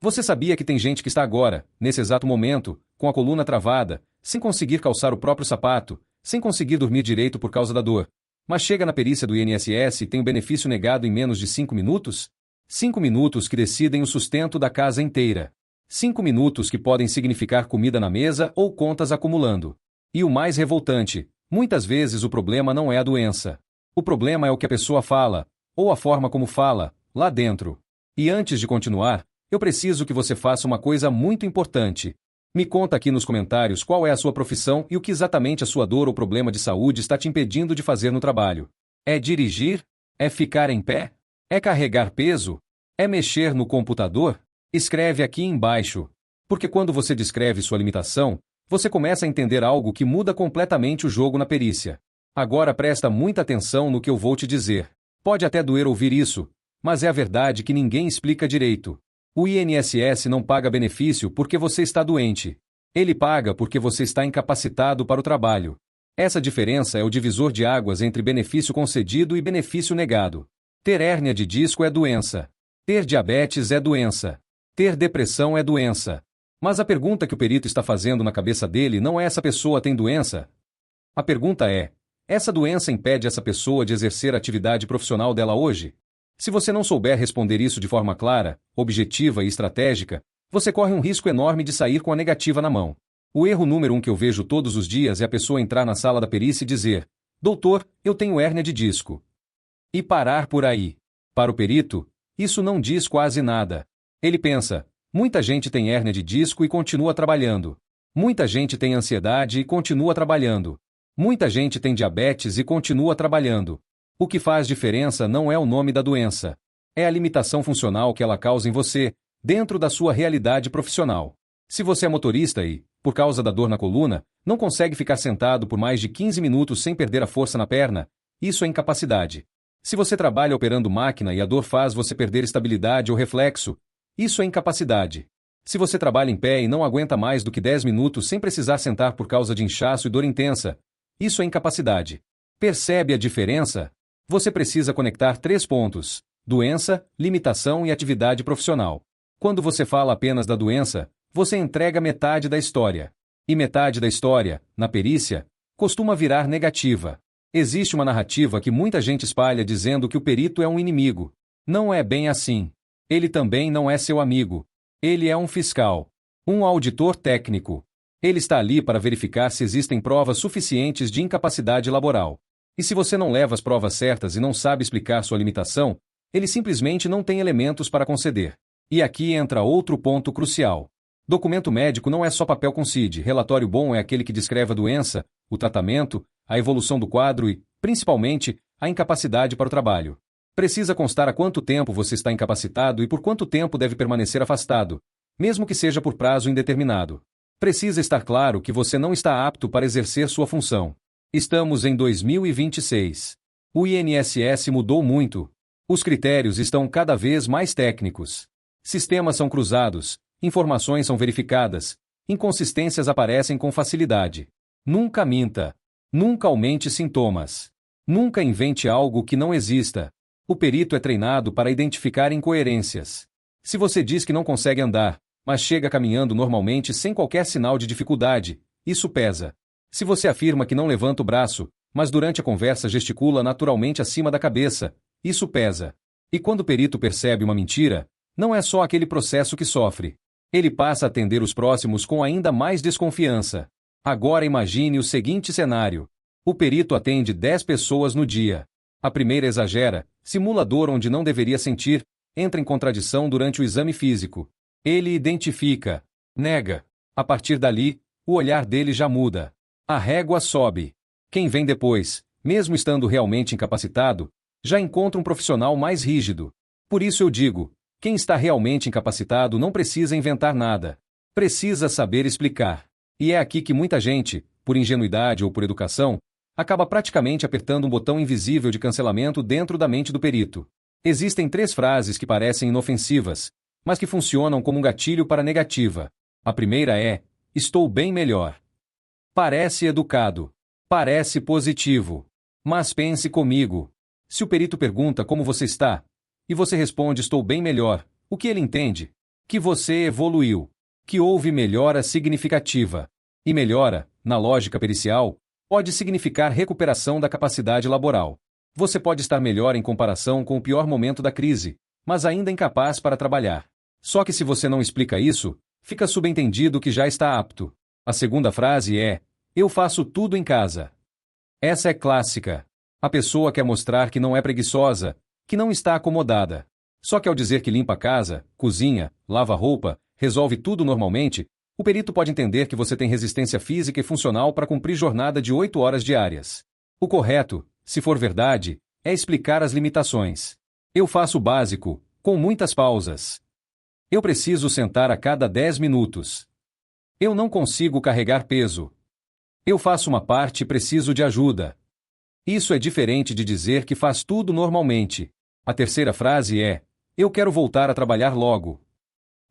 Você sabia que tem gente que está agora, nesse exato momento, com a coluna travada, sem conseguir calçar o próprio sapato, sem conseguir dormir direito por causa da dor, mas chega na perícia do INSS e tem o benefício negado em menos de 5 minutos? 5 minutos que decidem o sustento da casa inteira. 5 minutos que podem significar comida na mesa ou contas acumulando. E o mais revoltante, muitas vezes o problema não é a doença. O problema é o que a pessoa fala, ou a forma como fala, lá dentro. E antes de continuar, eu preciso que você faça uma coisa muito importante. Me conta aqui nos comentários qual é a sua profissão e o que exatamente a sua dor ou problema de saúde está te impedindo de fazer no trabalho. É dirigir? É ficar em pé? É carregar peso? É mexer no computador? Escreve aqui embaixo. Porque quando você descreve sua limitação, você começa a entender algo que muda completamente o jogo na perícia. Agora presta muita atenção no que eu vou te dizer. Pode até doer ouvir isso, mas é a verdade que ninguém explica direito. O INSS não paga benefício porque você está doente. Ele paga porque você está incapacitado para o trabalho. Essa diferença é o divisor de águas entre benefício concedido e benefício negado. Ter hérnia de disco é doença. Ter diabetes é doença. Ter depressão é doença. Mas a pergunta que o perito está fazendo na cabeça dele não é essa pessoa tem doença? A pergunta é: essa doença impede essa pessoa de exercer a atividade profissional dela hoje? Se você não souber responder isso de forma clara, objetiva e estratégica, você corre um risco enorme de sair com a negativa na mão. O erro número 1 que eu vejo todos os dias é a pessoa entrar na sala da perícia e dizer: doutor, eu tenho hérnia de disco. E parar por aí. Para o perito, isso não diz quase nada. Ele pensa: muita gente tem hérnia de disco e continua trabalhando. Muita gente tem ansiedade e continua trabalhando. Muita gente tem diabetes e continua trabalhando. O que faz diferença não é o nome da doença. É a limitação funcional que ela causa em você, dentro da sua realidade profissional. Se você é motorista e, por causa da dor na coluna, não consegue ficar sentado por mais de 15 minutos sem perder a força na perna, isso é incapacidade. Se você trabalha operando máquina e a dor faz você perder estabilidade ou reflexo, isso é incapacidade. Se você trabalha em pé e não aguenta mais do que 10 minutos sem precisar sentar por causa de inchaço e dor intensa, isso é incapacidade. Percebe a diferença? Você precisa conectar 3 pontos: doença, limitação e atividade profissional. Quando você fala apenas da doença, você entrega metade da história. E metade da história, na perícia, costuma virar negativa. Existe uma narrativa que muita gente espalha dizendo que o perito é um inimigo. Não é bem assim. Ele também não é seu amigo. Ele é um fiscal. Um auditor técnico. Ele está ali para verificar se existem provas suficientes de incapacidade laboral. E se você não leva as provas certas e não sabe explicar sua limitação, ele simplesmente não tem elementos para conceder. E aqui entra outro ponto crucial. Documento médico não é só papel com CID. Relatório bom é aquele que descreve a doença, o tratamento, a evolução do quadro e, principalmente, a incapacidade para o trabalho. Precisa constar há quanto tempo você está incapacitado e por quanto tempo deve permanecer afastado, mesmo que seja por prazo indeterminado. Precisa estar claro que você não está apto para exercer sua função. Estamos em 2026. O INSS mudou muito. Os critérios estão cada vez mais técnicos. Sistemas são cruzados, informações são verificadas, inconsistências aparecem com facilidade. Nunca minta. Nunca aumente sintomas. Nunca invente algo que não exista. O perito é treinado para identificar incoerências. Se você diz que não consegue andar, mas chega caminhando normalmente sem qualquer sinal de dificuldade, isso pesa. Se você afirma que não levanta o braço, mas durante a conversa gesticula naturalmente acima da cabeça, isso pesa. E quando o perito percebe uma mentira, não é só aquele processo que sofre. Ele passa a atender os próximos com ainda mais desconfiança. Agora imagine o seguinte cenário. O perito atende 10 pessoas no dia. A primeira exagera, simula dor onde não deveria sentir, entra em contradição durante o exame físico. Ele identifica, nega. A partir dali, o olhar dele já muda. A régua sobe. Quem vem depois, mesmo estando realmente incapacitado, já encontra um profissional mais rígido. Por isso eu digo, quem está realmente incapacitado não precisa inventar nada. Precisa saber explicar. E é aqui que muita gente, por ingenuidade ou por educação, acaba praticamente apertando um botão invisível de cancelamento dentro da mente do perito. Existem 3 frases que parecem inofensivas, mas que funcionam como um gatilho para a negativa. A primeira é: estou bem melhor. Parece educado. Parece positivo. Mas pense comigo. Se o perito pergunta como você está, e você responde estou bem melhor, o que ele entende? que você evoluiu, que houve melhora significativa. E melhora, na lógica pericial, pode significar recuperação da capacidade laboral. Você pode estar melhor em comparação com o pior momento da crise, mas ainda incapaz para trabalhar. Só que se você não explica isso, fica subentendido que já está apto. A segunda frase é: eu faço tudo em casa. Essa é clássica. A pessoa quer mostrar que não é preguiçosa, que não está acomodada. Só que ao dizer que limpa a casa, cozinha, lava roupa, resolve tudo normalmente, o perito pode entender que você tem resistência física e funcional para cumprir jornada de 8 horas diárias. O correto, se for verdade, é explicar as limitações. Eu faço o básico, com muitas pausas. Eu preciso sentar a cada 10 minutos. Eu não consigo carregar peso. Eu faço uma parte e preciso de ajuda. Isso é diferente de dizer que faz tudo normalmente. A terceira frase é: eu quero voltar a trabalhar logo.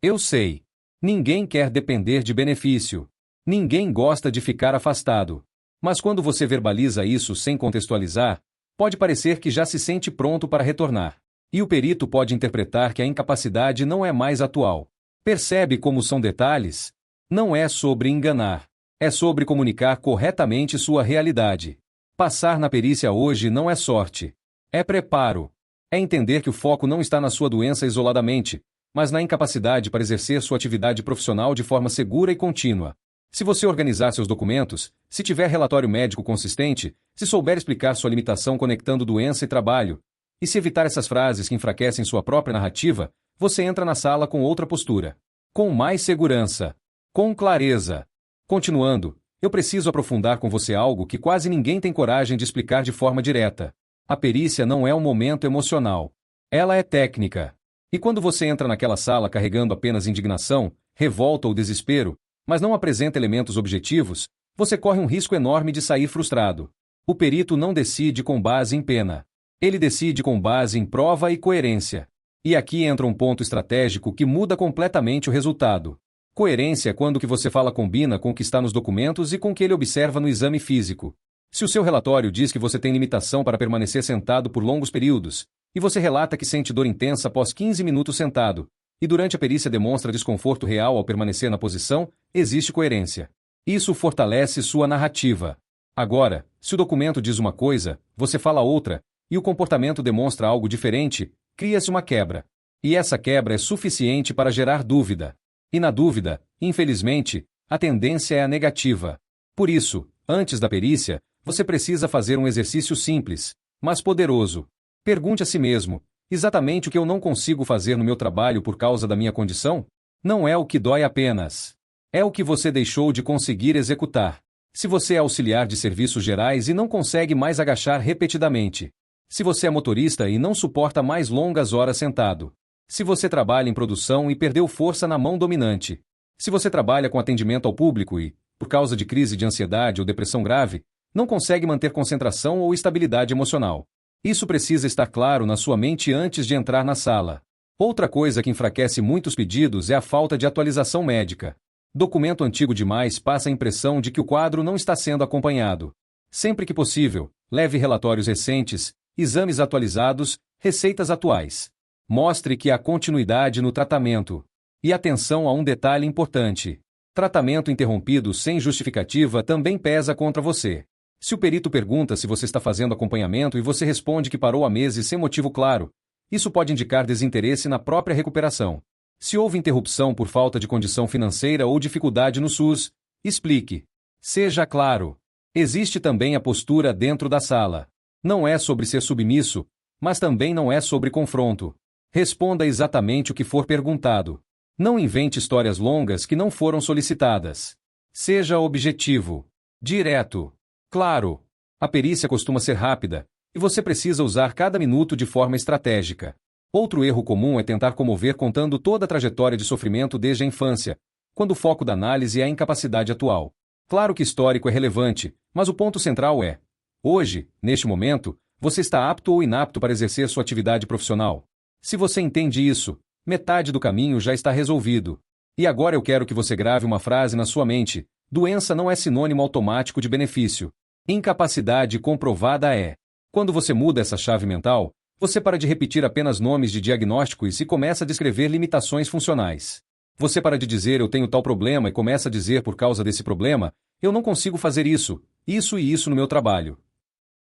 Eu sei. Ninguém quer depender de benefício. Ninguém gosta de ficar afastado. Mas quando você verbaliza isso sem contextualizar, pode parecer que já se sente pronto para retornar. E o perito pode interpretar que a incapacidade não é mais atual. Percebe como são detalhes? Não é sobre enganar. É sobre comunicar corretamente sua realidade. Passar na perícia hoje não é sorte. É preparo. É entender que o foco não está na sua doença isoladamente, mas na incapacidade para exercer sua atividade profissional de forma segura e contínua. Se você organizar seus documentos, se tiver relatório médico consistente, se souber explicar sua limitação conectando doença e trabalho, e se evitar essas frases que enfraquecem sua própria narrativa, você entra na sala com outra postura. Com mais segurança. Com clareza. Continuando, eu preciso aprofundar com você algo que quase ninguém tem coragem de explicar de forma direta. A perícia não é um momento emocional. Ela é técnica. E quando você entra naquela sala carregando apenas indignação, revolta ou desespero, mas não apresenta elementos objetivos, você corre um risco enorme de sair frustrado. O perito não decide com base em pena. Ele decide com base em prova e coerência. E aqui entra um ponto estratégico que muda completamente o resultado. Coerência é quando o que você fala combina com o que está nos documentos e com o que ele observa no exame físico. Se o seu relatório diz que você tem limitação para permanecer sentado por longos períodos, e você relata que sente dor intensa após 15 minutos sentado, e durante a perícia demonstra desconforto real ao permanecer na posição, existe coerência. Isso fortalece sua narrativa. Agora, se o documento diz uma coisa, você fala outra, e o comportamento demonstra algo diferente, cria-se uma quebra. E essa quebra é suficiente para gerar dúvida. E na dúvida, infelizmente, a tendência é a negativa. Por isso, antes da perícia, você precisa fazer um exercício simples, mas poderoso. Pergunte a si mesmo: exatamente o que eu não consigo fazer no meu trabalho por causa da minha condição? Não é o que dói apenas. É o que você deixou de conseguir executar. Se você é auxiliar de serviços gerais e não consegue mais agachar repetidamente. Se você é motorista e não suporta mais longas horas sentado. Se você trabalha em produção e perdeu força na mão dominante. Se você trabalha com atendimento ao público e, por causa de crise de ansiedade ou depressão grave, não consegue manter concentração ou estabilidade emocional. Isso precisa estar claro na sua mente antes de entrar na sala. Outra coisa que enfraquece muitos pedidos é a falta de atualização médica. Documento antigo demais passa a impressão de que o quadro não está sendo acompanhado. Sempre que possível, leve relatórios recentes, exames atualizados, receitas atuais. Mostre que há continuidade no tratamento. E atenção a um detalhe importante. Tratamento interrompido sem justificativa também pesa contra você. Se o perito pergunta se você está fazendo acompanhamento e você responde que parou há meses sem motivo claro, isso pode indicar desinteresse na própria recuperação. Se houve interrupção por falta de condição financeira ou dificuldade no SUS, explique. Seja claro. Existe também a postura dentro da sala. Não é sobre ser submisso, mas também não é sobre confronto. Responda exatamente o que for perguntado. Não invente histórias longas que não foram solicitadas. Seja objetivo. Direto. Claro. A perícia costuma ser rápida, e você precisa usar cada minuto de forma estratégica. Outro erro comum é tentar comover contando toda a trajetória de sofrimento desde a infância, quando o foco da análise é a incapacidade atual. Claro que histórico é relevante, mas o ponto central é: hoje, neste momento, você está apto ou inapto para exercer sua atividade profissional. Se você entende isso, metade do caminho já está resolvido. E agora eu quero que você grave uma frase na sua mente: doença não é sinônimo automático de benefício. Incapacidade comprovada é. Quando você muda essa chave mental, você para de repetir apenas nomes de diagnósticos e começa a descrever limitações funcionais. Você para de dizer eu tenho tal problema e começa a dizer por causa desse problema, eu não consigo fazer isso e isso no meu trabalho.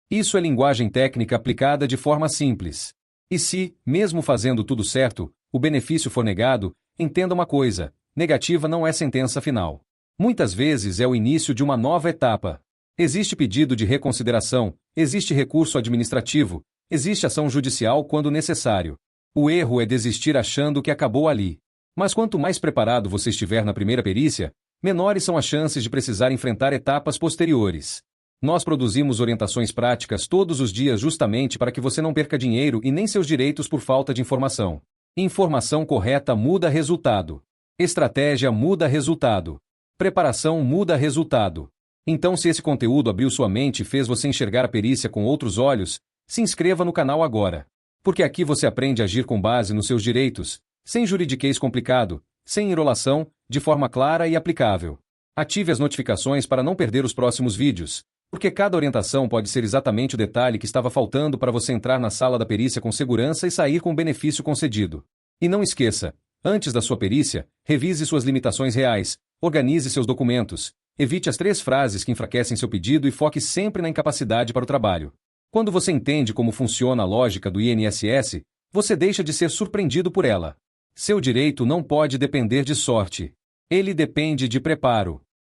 Isso é linguagem técnica aplicada de forma simples. E se, mesmo fazendo tudo certo, o benefício for negado, entenda uma coisa: negativa não é sentença final. Muitas vezes é o início de uma nova etapa. Existe pedido de reconsideração, existe recurso administrativo, existe ação judicial quando necessário. O erro é desistir achando que acabou ali. Mas quanto mais preparado você estiver na primeira perícia, menores são as chances de precisar enfrentar etapas posteriores. Nós produzimos orientações práticas todos os dias justamente para que você não perca dinheiro e nem seus direitos por falta de informação. Informação correta muda resultado. Estratégia muda resultado. Preparação muda resultado. Então, se esse conteúdo abriu sua mente e fez você enxergar a perícia com outros olhos, se inscreva no canal agora. Porque aqui você aprende a agir com base nos seus direitos, sem juridiquês complicado, sem enrolação, de forma clara e aplicável. Ative as notificações para não perder os próximos vídeos, porque cada orientação pode ser exatamente o detalhe que estava faltando para você entrar na sala da perícia com segurança e sair com o benefício concedido. E não esqueça, antes da sua perícia, revise suas limitações reais, organize seus documentos, evite as 3 frases que enfraquecem seu pedido e foque sempre na incapacidade para o trabalho. Quando você entende como funciona a lógica do INSS, você deixa de ser surpreendido por ela. Seu direito não pode depender de sorte. Ele depende de preparo.